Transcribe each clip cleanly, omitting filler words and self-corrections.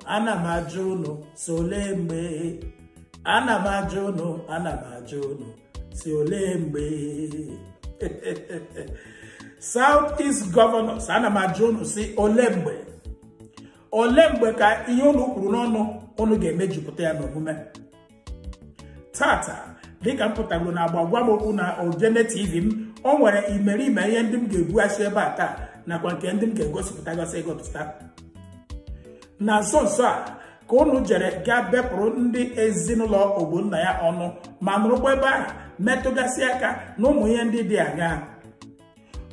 Ana majono solembe. Ana majono solembe. Southeast governors ana majono si olembe. Olembe ka iyonu kwuru n'ọnụ onu ga-emejupụta ya n'omume. Tata dịka mpụtagoro na agbagwa m okwu na Ojene TV m, o nwere imerime ihe ndị m ga-ebughasị ebe a taa nakwa nke ndị m ga-egosipụta gasị egosipụta. Na nso a ka unu jere gaa bepụrụ ndị ezinụlọ Ogbonna ya ọnụ ma nụrụkwa ebe ahụ metụgasị aka na ụmụ ihe ndị dị anya.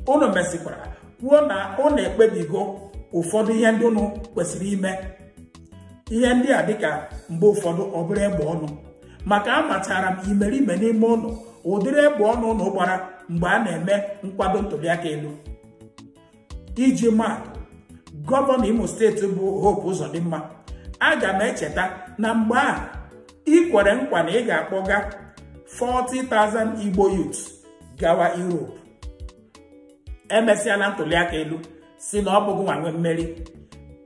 Unu mesikwara kwuo na unu ekpebigo ụfọdụ ihe ndị unu kwesịrị ime. Ihe ndị a dịka mgbe ụfọdụ ọ bụrụ egbe ọnụ, maka amatara m imerime n'ime ụlọ ụdịrị egbe ọnụ ụnụ gbara mgbe a na-eme nkwado ntụliaka elu. Iji maatụ, gọvanọ Imo steeti bụ Hope Uzodimma, aga m echeta na mgbe ahụ ị kwere nkwa na ị ga-akpọga 40,000 Igbo youth gawa Europe. Emesiala ntụliaka elu si na ọ bụghị nwa mmeri.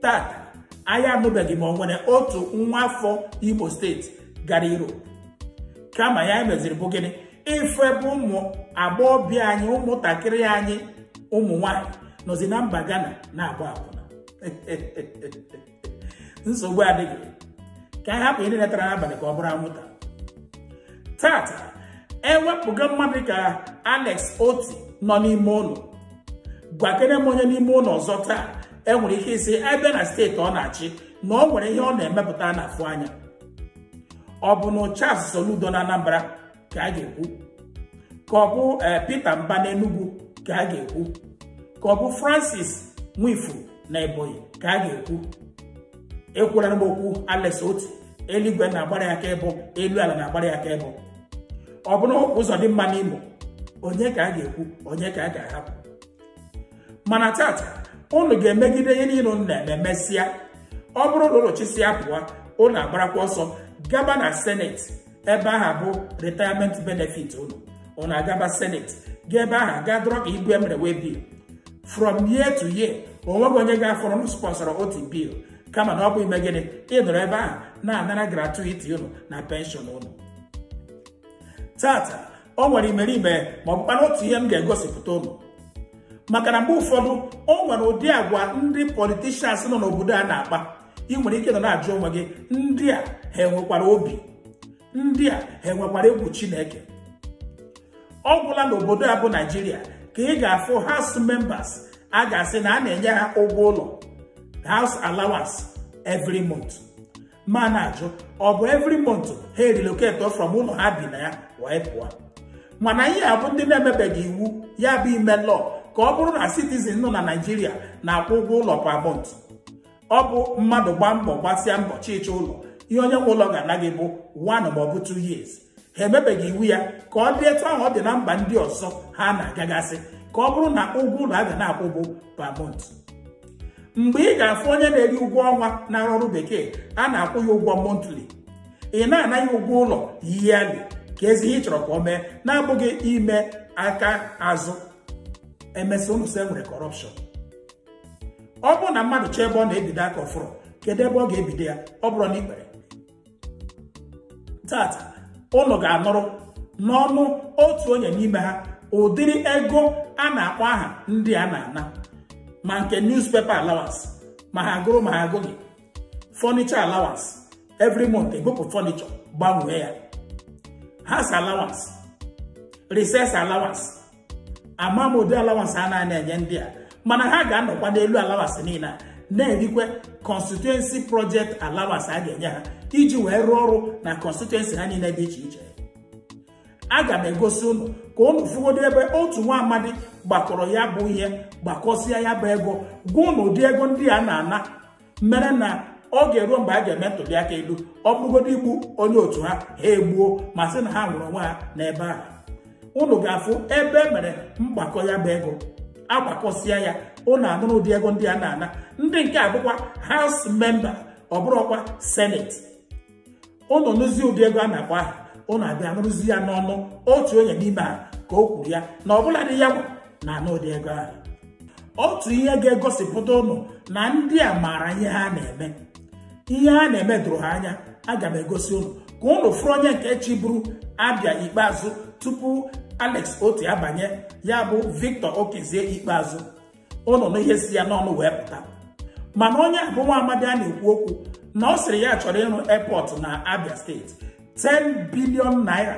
Tata anyị anụbeghị ma o nwere otu nwa afọ Imo steeti gara Europe. Kama ya emeziri bụ gịnị? Ife bụ ụmụ agbọghọbịa anyị, ụmụntakịrị anyị, ụmụ nwanyị nọzi na mba Ghana na-agba akwụna. Nsogbu adịghị, ka anyị hapụ ihe netara n'abalị ka ọ bụrụ anwụnta. Tata ewepụga mmadụ ka Alex Oti nọ n'ime ụlọ. Gwakere m onye n'ime ụlọ ọzọ taa enwere ike isi ebe na steeti ọ na-achị na ọ nwere ihe ọ na-emepụta n'afọ anya. Ọ bụ na Charles Soludo na Anambra ka a ga-ekwu, ka ọ bụ Peter Mba na Enugu ka a ga-ekwu, ka ọ bụ Francis Nwifu na Ebonyi ka a ga-ekwu. Ekwulara m okwu Alex Oti, eluigwe na-agbara ya aka ebo, elu ala na-agbara ya aka ebo. Ọ bụ na Uzodimma n'Imo, onye ka a ga-ekwu, onye ka a ga-ahapụ. Mana tata unu ga-emegide ihe niile unu na-emesịa. Ọ bụrụ na ụlọ chisịa pụọ, unu agbarakwa ọsọ gaba na Senate, ebe ahụ bụ retirement benefit unu agaba Senate, ga ebe ahụ ga dọrọ ka igwe mere wee bill. From year to year, onweghị onye ga-afọrọ sponsor otu bill, kama na ọ bụ ime gịnị? Ịnọrọ ebe ahụ na-anara gratuity unu na pension unu. Tata o nwere imerime ma ọ bụkwa n'otu ihe m ga-egosipụta unu. Maka na mgbe ụfọdụ o nwere ụdị agwa ndị politicians nọ n'obodo a na-akpa. Ị nwere ike nọ na-ajụ onwe gị, ndị a ha enwekwara obi? Ndị a ha enwekwara egwu Chineke? Ọ gwụla n'obodo a bụ Nigeria ka ị ga-afụ house members a ga-asị na a na-enye ha ụgwọ ụlọ, house allowance every month. Ma na-ajụ, ọ bụ every month ha relocate from ụlọ ha bi na ya wee pụọ? Mana ihe a bụ ndị na-emebeghị iwu ya bụ ime law ka ọ bụrụ na citizen nọ na Nigeria na-akwụ ụgwọ ụlọ per month. Ọ bụ mmadụ gbaa mbọ gbasịa mbọ chịchị ụlọ, ihe onye nwe ụlọ ga-ana gị bụ 1 ma ọ bụ 2 years. Ha emebeghị iwu ya ka ọ dị etu ahụ ọ dị na mba ndị ọzọ ha na-agagasị, ka ọ bụrụ na ụgwọ ụlọ a ga na-akwụ bụ per month. Mgbe ị ga-afụ onye na-eri ụgwọ ọnwa na ọrụ bekee, a na-akwụ ya ụgwọ monthly. Ị na-anaghị ụgwọ ụlọ yearly ka ezi ihe ị chọrọ ka o mee, na-abụghị ime aka azụ. Emesi unu se nwere corruption. Ọ bụrụ na mmadụ chọọ ebe ọ na-ebido aka ọfụrụ, kedu ebe ọ ga-ebido ya? Ọ bụrụ n'ikpere. Tata unu ga-anụrụ n'ọnụ otu onye n'ime ha ụdịrị ego a na-akpọ aha ndị a na-ana, ma nke newspaper allowance, ma ha gụrụ ma ha agụghị, furniture allowance every month ebupụ furniture gbanwee ya, house allowance, recess allowance, amamode allowance a na-enye ndị a. Mana ha ga-anọkwa n'elu allowance niile na-erikwe constituency project allowance a ga-enye ha iji wee rụọ ọrụ na constituency ha niile dị iche iche. Aga m egosi unu ka unu fụgodo ebe otu nwa amadi gbakọrọ ya bụ ihe, gbakọsịa ya bụ ego, gwa unu ụdị ego ndị a na-ana mere na oge ruo mgbe a ga-eme ntuli aka elu ọ bụgodo igbu onye otu ha egbuo ma sị na ha nwụrụ onwe ha n'ebe ahụ. Unu ga-afụ ebe mere mgbakọ ya bụ ego agbakọsịa ya unu anụrụ ụdị ego ndị a na-ana. Ndị nke abụkwa House member ọ bụrụkwa Senate. Unu nụzi ụdị ego a na-akpọ aha unu abịa nụrụzi ya n'ọnụ otu onye n'ime ha ka o kwuru ya na ọbụla dị ya na anụ ụdị ego ahụ. Otu ihe ga-egosipụta unu na ndị a maara ihe ha na-eme. Ihe ha na-eme doro ha anya. Aga m egosi unu ka unu fụrụ onye nke chiburu Abia ikpeazụ tupu Alex Oti abanye ya bụ Victor Okezie ikpeazụ. Unu nụ ihe si ya n'ọnụ wee pụta. Mana onye abụ nwa amadi a na-ekwu okwu na ọ sịrị ya chọrọ ịrụ airport na Abia steeti. 10 billion naira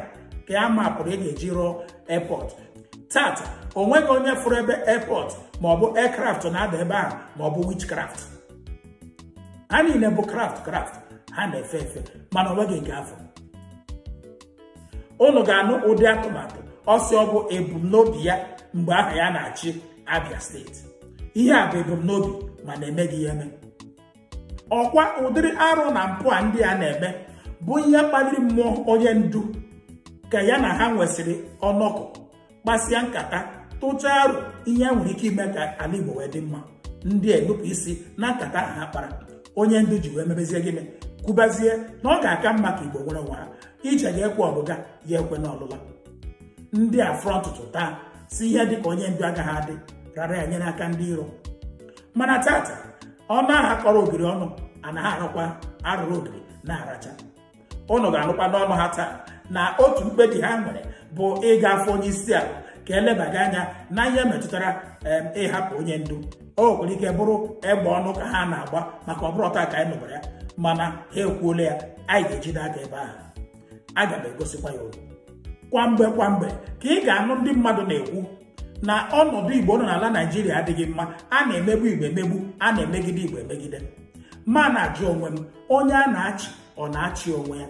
ka ya mapụrụ ị ga-eji rụọ airport. Tata o nweghị onye fụrụ ebe airport maọbụ aircraft na-ada ebe ahụ maọbụ witchcraft. Ha niile bụ craft ha na-efe efe mana onweghị nke afọ. Unu ga-anụ ụdị atụmatụ ọsị ọ bụ ebumnobi ya mgbe ahụ ya na-achị Abia steeti. Ihe a bụ ebumnobi mana emeghị ya eme. Ọkwa ụdịrị arụ na mpụ a ndị a na-eme bụ ihe kpaliri mmụọ onye ndu ka ya na ha nwesịrị ọnọkọ gbasịa nkata tụchaa arụ ihe nwere ike ime ka ala Igbo wee dị mma. Ndị enupụ isi na nkata ha kpara onye ndu ji wee mebezie gịnị kwubazie na ọ ga-aka mma ka Igbo nwere onwe ha. Ije ga-ekwe ọbụga ya ekwe n'ọlụla. Ndị a frọntụtụ taa si ihe dị ka onye ndu agaghị adị rara ya nye n'aka ndị iro. Mana tata ọnụ aha kọrọ ogiri ọnụ anaghị arụkwa arụrụ ogiri na-aracha. Unu ga-anụkwa n'ọnụ ha taa na otu mkpebi ha nwere bụ ịga afọ onye isi ala ka elebaga anya na ihe metụtara ịhapụ onye ndu. O nwere ike bụrụ egbe ọnụ ka ha na-agba maka ọ bụrụ ọta ka anyị nụbara ya mana ha ekwuola ya anyị ga-ejide aka ebe ahụ. Aga m egosikwa ya olu. Kwamgbe ka ị ga-anụ ndị mmadụ na-ekwu na ọnọdụ Igbo nọ n'ala Naịjirịa adịghị mma. A na-emegbu Igbo emegbu, a na-emegide Igbo emegide. Ma na-ajụ onwe m, onye a na-achị ọ na-achị onwe ya?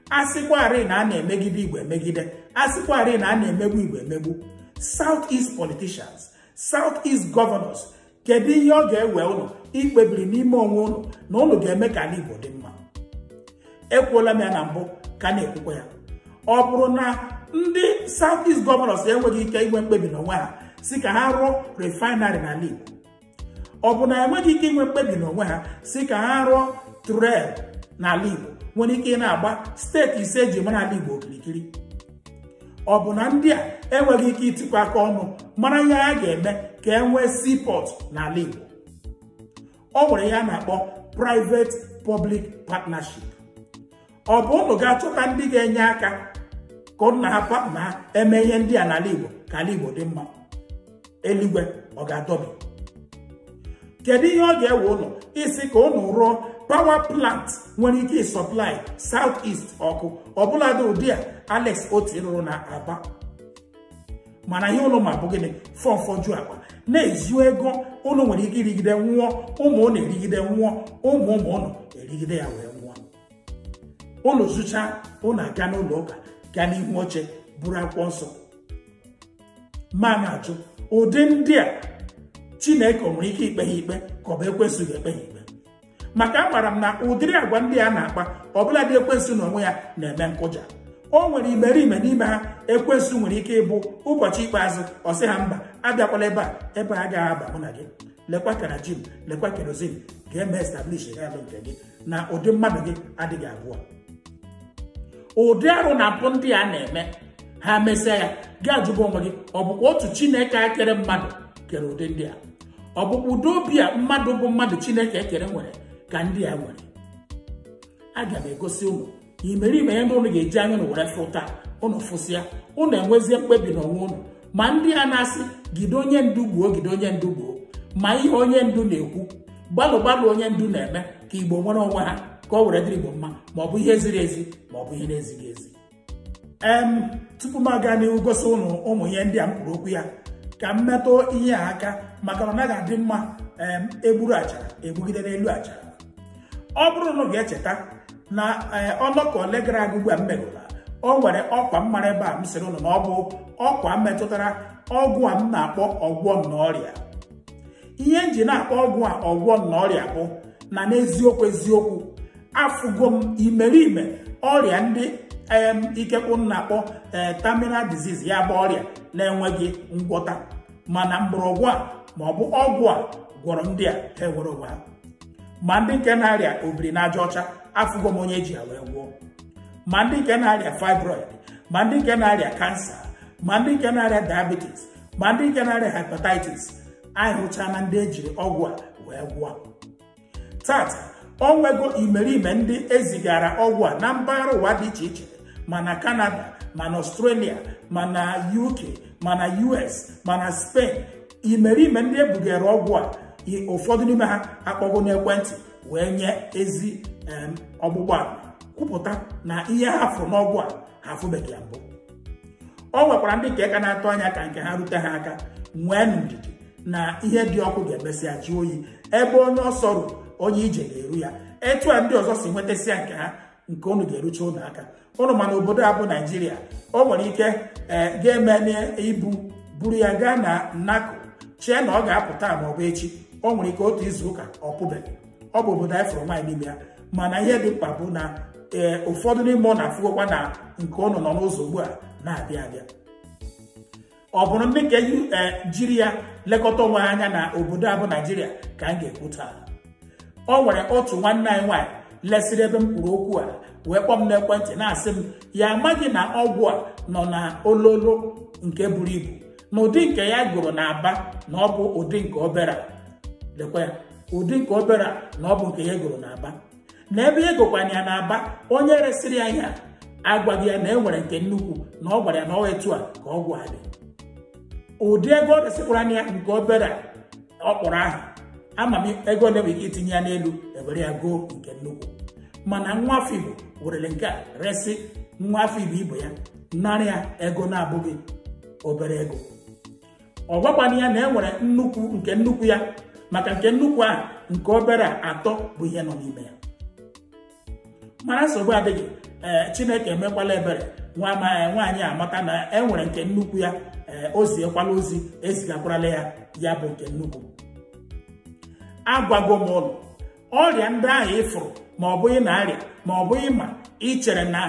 Asịkwarị na a na-emegide Igbo emegide, asịkwarị na a na-emegbu Igbo emegbu. South East politicians, South East governors, kedu ihe ọ ga-ewe unu ikpebiri n'ime onwe unu na unu ga-eme ka ala Igbo dị mma? Ekwuola m ya na mbụ ka na-ekwukwa ya. Ọ bụrụ na ndị South East governors enweghị ike inwe mkpebi n'onwe ha si ka ha rụọ refinery n'ala Igbo, ọ bụ na enweghị ike inwe mkpebi n'onwe ha si ka ha rụọ trail n'ala Igbo, nwere ike ị na-agba steeti ise eji mara ala Igbo okirikiri, ọ bụ na ndị a enweghị ike itikwa aka ọnụ mara ihe ha ga-eme ka e nwee seaport n'ala Igbo. Ọ nwere ya na-akpọ private public partnership. Ọ bụ unu ga-achọta ndị ga-enye aka ka unu na ha partner ha eme ihe ndị a n'ala Igbo ka ala Igbo dị mma. Eluigwe ọ ga-adọbi? Kedu ihe ọ ga-ewe unu isi ka unu rụọ power plant nwere ike supply South East ọkụ ọbụladị ụdị a Alex Oti rụrụ na Aba? Mana ihe unu ma bụ gịnị? Fọfọju akpa na-ezu ego unu nwere ike irigide nwụọ, ụmụ unu erigide nwụọ, ụmụ unu erigide ya wee nwụọ. Unu zụcha unu aga n'ụlọ ụka gaa n'ihu oche buru akwụkwọ nsọ. Ma na-ajụ ụdị ndị a Chineke nwere ike ikpe ha ikpe ka ọ bụ ekwensu ga-ekpe ha ikpe? Maka amara m na ụdịrị agwa ndị a na-akpa ọbụladị ekwensu n'onwe ya na-eme nkụja. O nwere imerime n'ime ha ekwensu nwere ike ịbụ ụbọchị ikpeazụ ọ sị ha mba, abịakwala ebe a agaghị aba mụ na gị. Lekwa karajim, lekwa kerozin ga-eme establish ya alụ nke gị na ụdị mmadụ gị adịghị abụọ. Ụdị arụ na mpụ ndị a na-eme ha mesịa ya ga-ajụba onwe gị, ọ bụkwa otu Chineke a kere mmadụ kere ụdị ndị a? Ọ bụkwa ụdị obi a mmadụ bụ mmadụ Chineke ekere nwere ka ndị a nwere? Aga m egosi unu imerime ya ndị unu ga-eji anya unu were fụta unu fụsịa unu enwezie mkpebi n'onwe unu. Ma ndị a na-asị gide onye ndu gbuo, gide onye ndu gbuo, ma ihe onye ndu na-ekwu gbalụ onye ndu na-eme ka Igbo nwere onwe ha ka ọ were dịrị Igbo mma, ma ọ bụ ihe ziri ezi ma ọ bụ ihe na-ezighị ezi. Tupu m aga n'ihu gosi unu ụmụ ihe ndị a m kwuru okwu ya ka m metụ ihe a aka maka na ọ naghị adị mma egburu achara egbugide n'elu achara. Ọ bụrụ na unu ga-echeta na ọnọkọ ole gara aga ugbu a m megụla, o nwere ọkwa mmara ebe a m sịrị unu na ọ bụ ọkwa metụtara ọgwụ a m na-akpọ ọgwọ n'ọrịa. Ihe nji na-akpọ ọgwụ a ọgwọ n'ọrịa bụ na n'eziokwu afụgo m imerime ọrịa ndị ikekwu na-akpọ terminal disease, ya bụ ọrịa na-enweghị ngwọta, mana mgbọrọgwụ a ma ọ bụ ọgwụ a gwọrọ ndị a ewere ụwa. Ma ndị nke na-arịa obiri n'aja ọcha afụgo m onye ji ya wee gwọọ, ma ndị nke na-arịa fibroid, ma ndị nke na-arịa kansa, ma ndị nke na-arịa diabetes, ma ndị nke na-arịa hepatitis, anyị hụcha na ndị ejiri ọgwụ a wee gwọọ. Tata o nwego imerime ndị ezigara ọgwụ a na mpaghara ụwa dị iche iche, ma na Canada, ma na Australia, ma na UK, ma na US, ma na Spain. Imerime ndị ebugara ọgwụ a, ụfọdụ n'ime ha akpọgo n'ekwentị wee nye ezi ọgbụgba ama kwupụta na ihe ha fụrụ n'ọgwụ a ha afụbeghị ya mbụ. O nwekwara ndị ka aka na-atụ anya ka nke ha rute ha aka, nwee ndidi na ihe dị ọkụ ga-emesịa jụọ oyi, ebe onye ọsọ ruru onye ije ga-eru ya. Etu a ndị ọzọ si nwetasịa nke ha, nke unu ga-erucha ụlọ aka. Unu mana obodo a bụ Naijiria, o nwere ike ga-eme ibu buru ya gaa na nnakụ chee na ọ ga-apụta ma ọ bụ echi. O nwere ike otu izu ụka ọ pụbeghị. Ọ bụ obodo anyị fụrụ nwaanyị n'ime ya, mana ihe dị mkpa bụ na ụfọdụ n'ime ọ na-afụgokwa na nke ụnụ nọ n'ụzọ ugbu a na-abịa abịa. Ọ bụrụ ndị nke jiri ya lekọta onwe ha anya na obodo a bụ Naijiria ka anyị ga-ekwu taa. O nwere otu nwanne anyị nwaanyị lesịrị ebe m kwuru okwu a wee kpọọ m n'ekwentị na-asị m ya amaghị na ọgwụ a nọ na ololo nke buru ibu, na ụdị nke ya gụrụ n'Aba na ọ bụ ụdị nke obere. Lekwa ya, ụdị nke obere na ọ bụ nke ya gụrụ n'Aba. Na ebe ya gokwanye ya n'Aba, onye resịrị ya ihe agwaghị ya na enwere nke nnukwu, na ọ gwara ya na ọ etu a ka ọgwụ a dị. Ụdị ego ọ resịkwara ya nke obere ọ kpọrọ aha, ama m ego na-enwe ike itinye ya n'elu ewere ya goo nke nnukwu. Mana nwa afọ Igbo werele nke a resị nwa afọ Igbo ya narị ya ego na-abụghị obere ego. Ọ gwakwana ya na enwere nnukwu nke nnukwu ya, maka nke nnukwu a nke obere atọ bụ ihe nọ n'ime ya. Mana nsogbu adịghị, Chineke emekwala ebere, nwaanyị amata na enwere nke nnukwu ya, oziekwala ozi ezigakwarala ya bụ nke nnukwu. Agwago m ụlọ ọrịa ndị ahụ ịfụrụ, ma ọ bụ ị na-arịa, ma ọ bụ ịma ichere na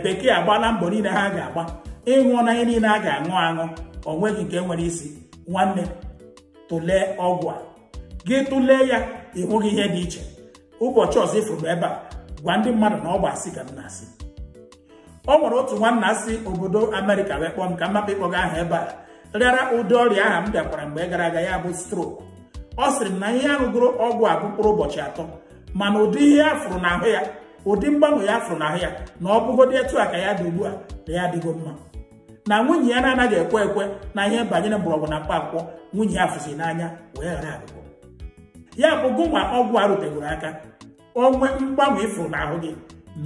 bekee agbala mbọ niile ha ga-agba ịṅụọ na ihe niile a ga-aṅụ aṅụ, o nweghị nke nwere isi. Nwanne, tụlee ọgwụ a, gị tụlee ya, ịhụghị ihe dị iche. Ụbọchị ọzọ ịfụrụ ebe a, gwa ndị mmadụ na ọ bụ asị ka m na-asị. O nwere otu nwanna asị obodo Amerịka wee kpọọ m ka mmapa ịkpọga aha ebe a, rịara ụdị ọrịa aha m bịakwara mgbe gara aga, ya bụ stroke. Ọ sịrị m na ihe aṅụgoro ọgwụ a bụ mkpụrụ ụbọchị 3, mana ụdị ihe ya fụrụ n'ahụ ya, ụdị mgbanwe ya fụrụ n'ahụ ya, na ọ bụgodị etu a ka ya dị ugbu a, na ya adịgo mma. Na nwunye ya na-anaghị ekwe na ihe banyere mgbọrọgwụ na mkpa akwụkwọ, nwunye ya fụsiri n'anya wee ghara agụgụ. Ya bụ gụnwa ọgwụ a rutegoro aka, onwe mgbanwe ịfụrụ n'ahụ gị,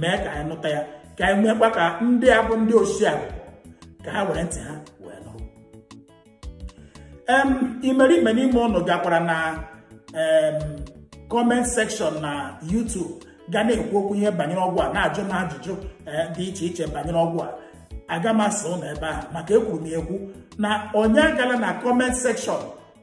mee ka anyị nụta ya, ka anyị nwekwa ka ndị a bụ ndị oshi agụgụ ka ha were ntị ha wee nụrụ. Imerime n'ime ụnụ gakwara na comment section na YouTube ga na-ekwu okwu ihe banyere ọgwụ a, na-ajụ m ajụjụ dị iche iche banyere ọgwụ a. Aga m asị ụnụ ebe ahụ, maka ekwuru m ekwu na onye agala na comment section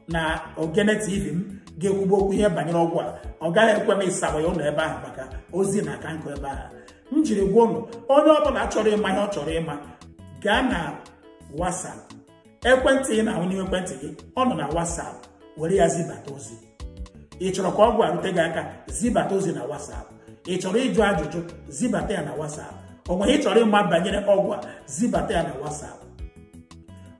na Ogene TV m ga-ekwugbo okwu ihe banyere ọgwụ a. Ọ gaghị ekwe m ịsagba ya ụnụ ebe ahụ, maka ozi na aka nkụ ebe ahụ. M jiri gwa ụnụ, onye ọbụla chọrọ ịma ihe ọ chọrọ ịma, gaa na WhatsApp. Ekwentị ị na-ahụ n'ime ekwentị gị, ọ nọ na WhatsApp, were ya zibata ozi. Ị chọrọ ka ọgwụ a rute gị aka, zibata ozi na WhatsApp. Ị chọrọ ịjụ ajụjụ, zibata ya na WhatsApp. O nwere ị chọrọ ịma banyere ọgwụ a, zibata ya na WhatsApp.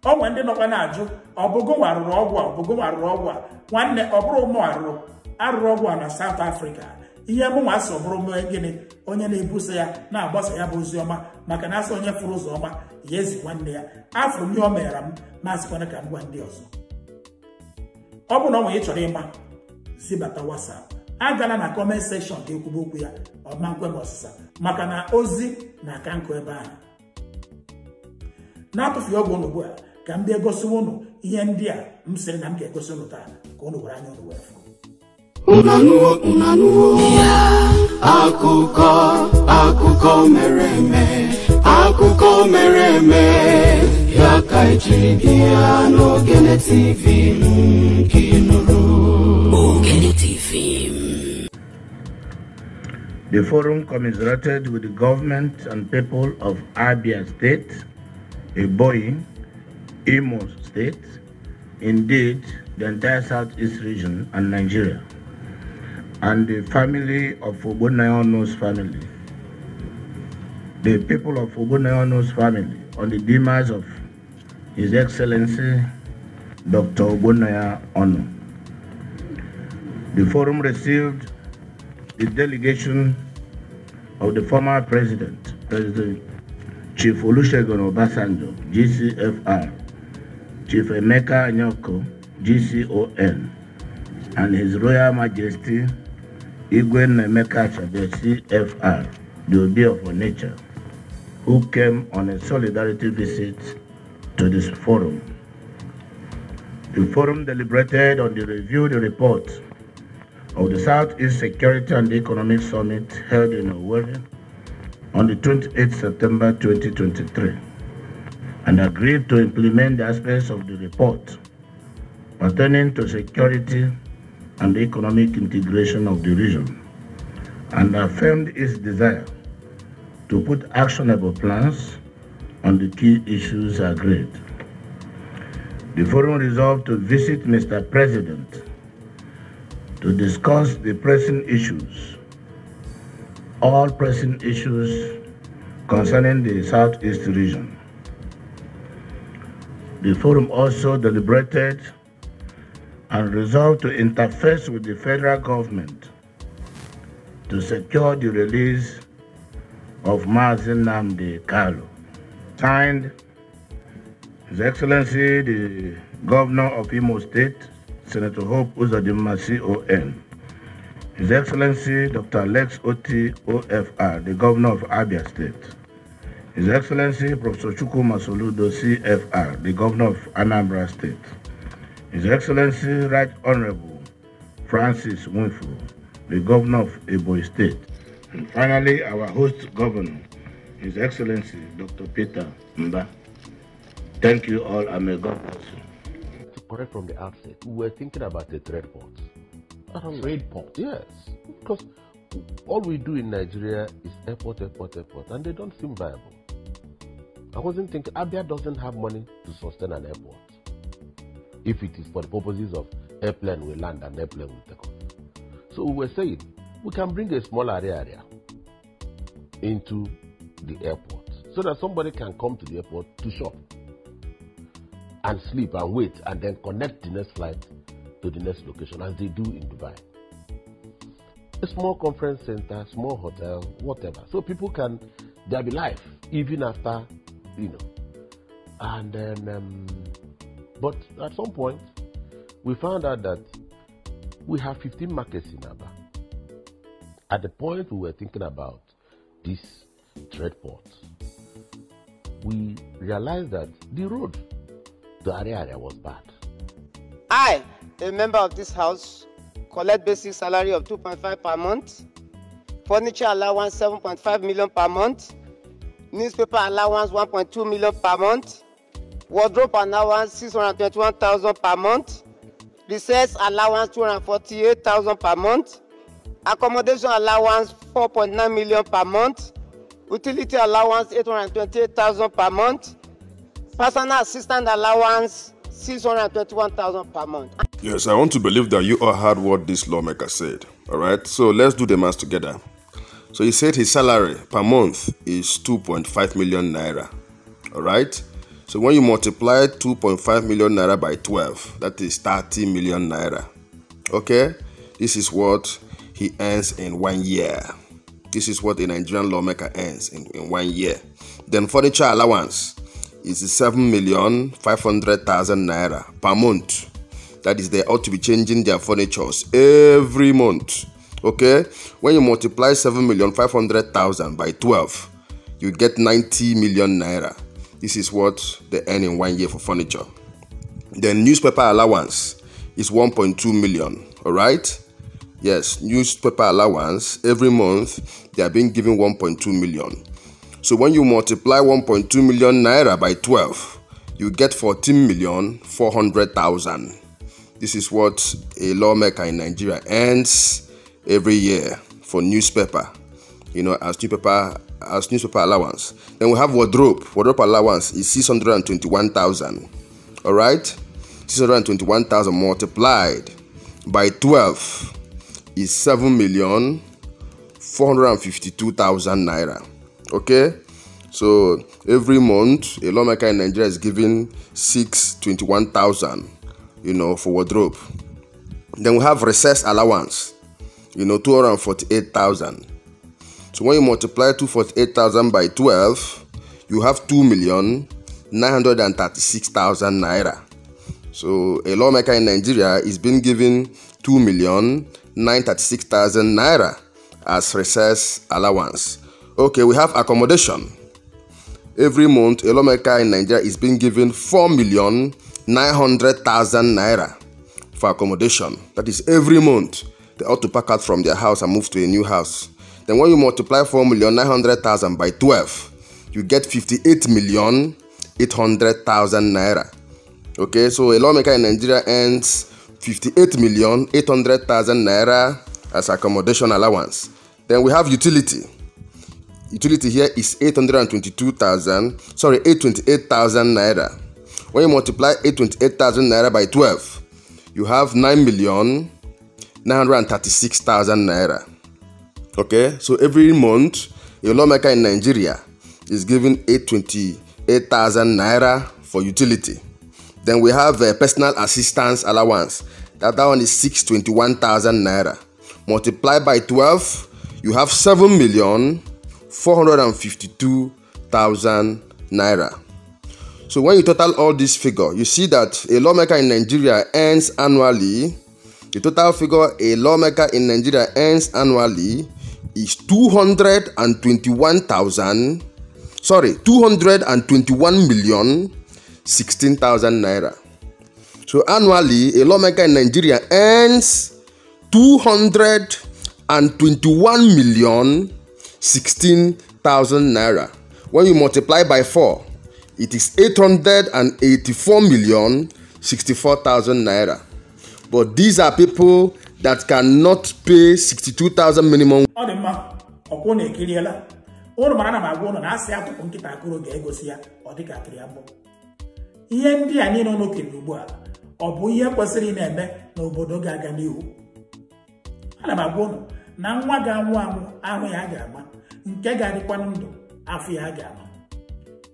O nwere ndị nọkwa na-ajụ, ọ bụgo arụrụ ọgwụ a, ọ bụgo arụrụ ọgwụ a. Nwanne, ọ bụrụ ụmụ arụrụ ọgwụ a na South Africa. Ihe mụ nwa so bụrụ m gịnị, onye na-ebuso ya na-agbasa ya bụ ozi ọma, maka na asị onye fụrụ ụzọ ọma ya ezi nwanne ya. Afụrụ m ihe o meghara m, masịkwana ka m gwa ndị ọzọ. Ọ bụ na ọ nwere ị chọrọ ịma, zibata WhatsApp. Agala na comment section ka ekwubo okwu ya, ọma nkwe m ọsịsa, maka na ozi na aka nkụ ebe ahụ. Na-atụfughị ọgwụ ụnụ ugbu a, ka m bịa gosi ụnụ ihe ndị a m sịrị na m ga-egosi ụnụ taa, ka ụnụ were anya ụnụ wee fụ. Unanuo akụkọ mere eme ya ka ejiri bịa n'Ogene TV nke nụrụ. Ogene TV. The forum commiserated with the government and people of Abia State, Ebonyi, Imo State, indeed the entire Southeast region and Nigeria, and the family of Ogbonnaya family. The people of Ogbonnaya family on the demise of His Excellency Dr. Ogbonnaya Onu. The forum received the delegation of the former President Chief Olusegun Obasanjo, GCFR, Chief MNK GCON, and His Royal Majesty Igwe Emeka Chabe, CFR, the Obi of Nature, who came on a solidarity visit to this forum. The forum deliberated on the reviewed report of the Southeast Security and Economic Summit held in Owerri on the 28th September 2023 and agreed to implement the aspects of the report pertaining to security and economic integration of the region, and affirmed its desire to put actionable plans on the key issues agreed. The forum resolved to visit Mr. President to discuss the pressing issues, all pressing issues concerning the Southeast region. The forum also deliberated and resolved to interface with the federal government to secure the release of Mazi Nnamdi Kanu. Signed, His Excellency the Governor of Imo State, Senator Hope Uzodimma CON, His Excellency Dr. Alex Oti OFR, the Governor of Abia State, His Excellency Professor Chukwu Masoludo CFR, the Governor of Anambra State, His Excellency Right Honorable Francis Nwifuru, the Governor of Ebonyi State, and finally our host governor, His Excellency Dr. Peter Mba. Thank you all, and may God bless you. To correct from the outset, we were thinking about a trade port. Trade port? Yes, because all we do in Nigeria is airport, and they don't seem viable. I wasn't thinking, Abia doesn't have money to sustain an airport. If it is for the purposes of airplane will land and airplane will take off. So we were saying, we can bring a small area into the airport so that somebody can come to the airport to shop and sleep and wait and then connect the next flight to the next location as they do in Dubai. A small conference center, small hotel, whatever. So people can, there'll be life even after, And then, but at some point, we found out that we have 15 markets in Aba. At the point we were thinking about this trade port, we realized that the road to area was bad. I, a member of this house, collect basic salary of 2.5 per month, furniture allowance 7.5 million per month, newspaper allowance 1.2 million per month, wardrobe allowance 621,000 per month, research allowance 248,000 per month, accommodation allowance 4.9 million per month, utility allowance 828,000 per month, personal assistant allowance 621,000 per month. Yes, I want to believe that you all heard what this lawmaker said. All right, so let's do the math together. So he said his salary per month is 2.5 million naira. All right, so when you multiply 2.5 million naira by 12, that is 30 million naira. Okay, this is what he earns in 1 year. This is what a Nigerian lawmaker earns in 1 year. Then furniture allowance is 7,500,000 naira per month. That is, they ought to be changing their furnitures every month. Okay, when you multiply 7,500,000 by 12, you get 90 million naira. This is what they earn in 1 year for furniture. Then newspaper allowance is 1.2 million. All right. Yes, newspaper allowance every month they are being given 1.2 million. So when you multiply 1.2 million naira by 12, you get 14,400,000. This is what a lawmaker in Nigeria earns every year for newspaper. as newspaper allowance. Then we have wardrobe. Wardrobe allowance is 621,000. All right, 621,000 multiplied by 12 is 7,452,000 naira. Okay, so every month a lawmaker in Nigeria is giving 621,000, for wardrobe. Then we have recess allowance, 248,000. So when you multiply 248,000 by 12, you have 2,936,000 naira. So a lawmaker in Nigeria is being given 2,936,000 naira as recess allowance. Okay, we have accommodation. Every month, a lawmaker in Nigeria is being given 4,900,000 naira for accommodation. That is every month. They ought to pack out from their house and move to a new house. Then when you multiply 4,900,000 by 12, you get 58,800,000 naira. Okay, so a lawmaker in Nigeria earns 58,800,000 naira as accommodation allowance. Then we have utility. Utility here is 828,000 naira. When you multiply 828,000 naira by 12, you have 9,936,000 naira. Okay, so every month a lawmaker in Nigeria is given 828,000 naira for utility. Then we have personal assistance allowance. That one is 621,000 naira. Multiplied by 12, you have 7,452,000 naira. So when you total all this figure, you see that a lawmaker in Nigeria earns annually, the total figure a lawmaker in Nigeria earns annually is 221,016,000 naira. So annually, a lawmaker in Nigeria earns 221,016,000 naira. When you multiply by 4, it is 884,064,000 naira. But these are people that cannot pay 62,000 minimum. Ihe ndị a niile n'okere ugbu a ọ bụ ihe kwesịrị na-eme n'obodo ga-aga n'ihu. Ana m agwa unu na nwa ga-anwụ anwụ ahụ ya ga-ama, nke ga-adịkwa ndụ afọ ya ga-ama.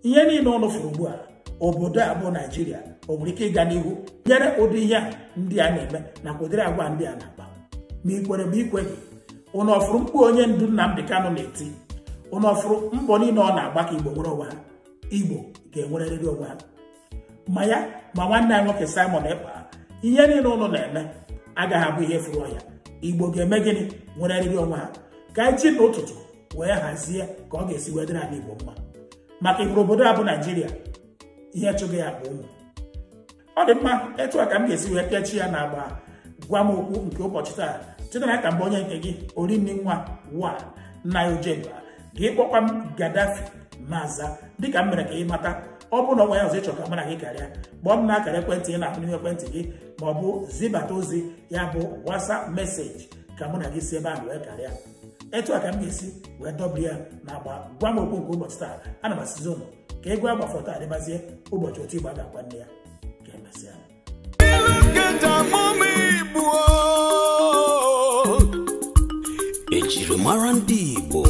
Ihe niile unu fụrụ ugbu a obodo a bụ Nigeria o nwere ike ịga n'ihu nyere ụdị ihe ndị a na-eme na ụdịrị agwa ndị a na-akpa. Ma ikwere bụ ikweghị, unu ọfụrụ mkpu onye ndu Nnamdi Kanu na-eti, unu ọfụrụ mbọ niile ọ na-agba ka Igbo nwere onwe ha. Igbo ga-enwerịrị onwe ha. Ma ya ma nwanne anyị nwoke Simon Ekpa, ihe niile unu na-eme agaghị abụ ihe furu ya. Igbo ga-eme gịnị? Nwerịrị onwe ha. Ka anyị ji n'ụtụtụ wee hazie ka ọ ga-esi wee dịrị ala Igbo mma. Maka Igbo obodo a bụ Nigeria, ihe chụghị ya bụ ụmụ. Ọ dị mma, etu a ka m ga-esi wee kechi ya na agba gwa m okwu nke ụbọchị taa. Chidera ka mbụ onye nke gị Orinni nwa wa nna ya Ojemba gị kpọkwa m Gaddafi Maza dịka m mere ka ị mata. Ọ bụ na onwe ya ọzọ ịchọ ka mara gị karịa, kpọọ m n'akara ekwentị ị na-ahụ n'ime ekwentị gị, ma ọ bụ zibata ozi ya bụ WhatsApp meseji ka mụ na gị si ebe ahụ wee karịa. Etu a ka m ga-esi wee dọbiri ya na agba gwa m okwu nke ụbọchị taa. Ana m asịzi ụnụ ka ego agbafọta adịbazie ụbọchị otu Igbo ga-agwa nne ya ka emesịa. Ejirimara ndị Igbo.